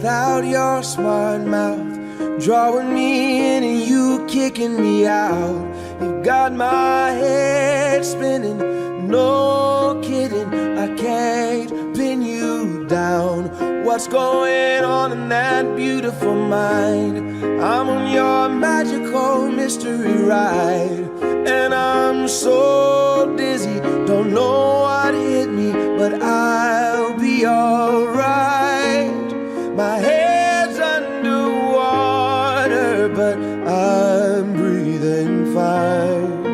without your smart mouth, drawing me in and you kicking me out. You got my head spinning, no kidding, I can't pin you down. What's going on in that beautiful mind? I'm on your magical mystery ride, and I'm so dizzy, don't know what hit me, but I'll be alright. My head's underwater, but I'm breathing fine.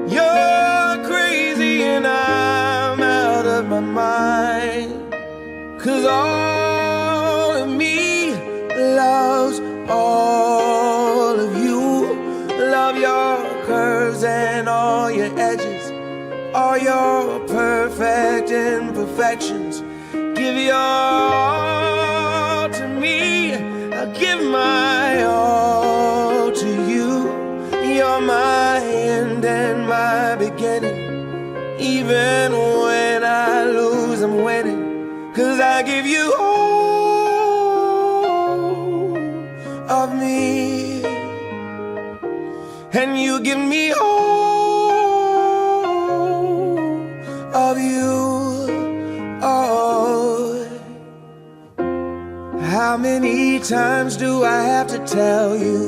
You're crazy and I'm out of my mind, 'cause all of me loves all of you. Love your curves and all your edges, all your perfect imperfections. Give your all to me, I'll give my all to you. You're my end and my beginning. Even when I lose, I'm winning, 'cause I give you all of me, and you give me all of you. Oh, how many times do I have to tell you?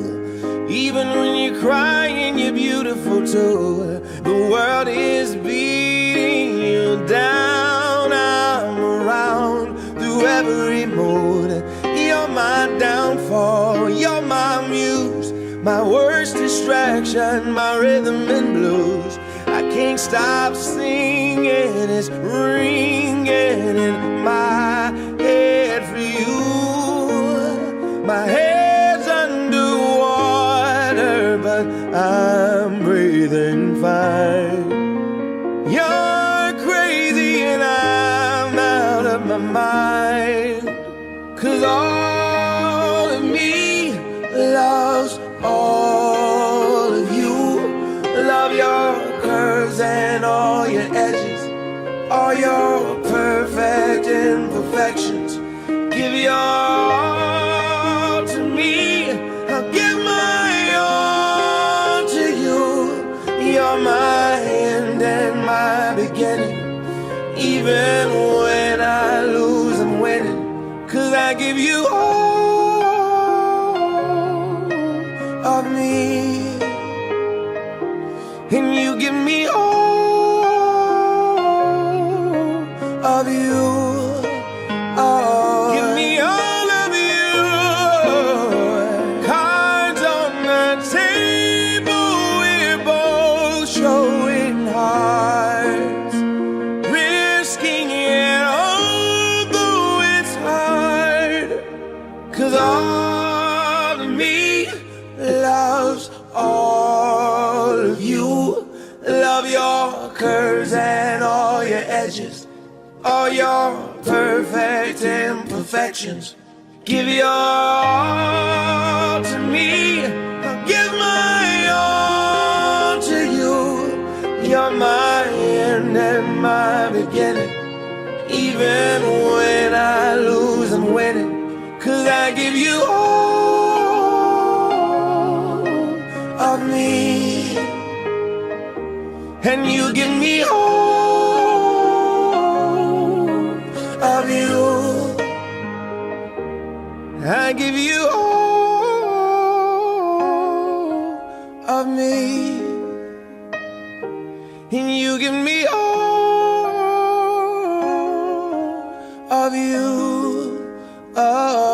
Even when you're crying, you're beautiful too. The world is beating you down. I'm around through every mood. You're my downfall, you're my muse, my worst distraction, my rhythm and blues. I can't stop singing, it's ringing in my head for you. My head's underwater, but I'm breathing fine. You're crazy and I'm out of my mind, 'cause all of me loves all of you. Love your curves and all your edges, all your perfect imperfections. Give your all to me, I'll give my all to you. You're my end and my beginning. Even when I lose, I'm winning, 'cause I give you all of me, and you give me all of you. Oh, give me all of you. Cards on the table, we're both showing hearts, risking it although it's hard, 'cause all of me loves all of you. Love your curves and all your edges, all your perfect imperfections. Give your all to me, I'll give my all to you. You're my end and my beginning. Even when I lose, I'm winning, 'cause I give you all of me, and you give me all of you. I give you all of me, and you give me all of you. Oh.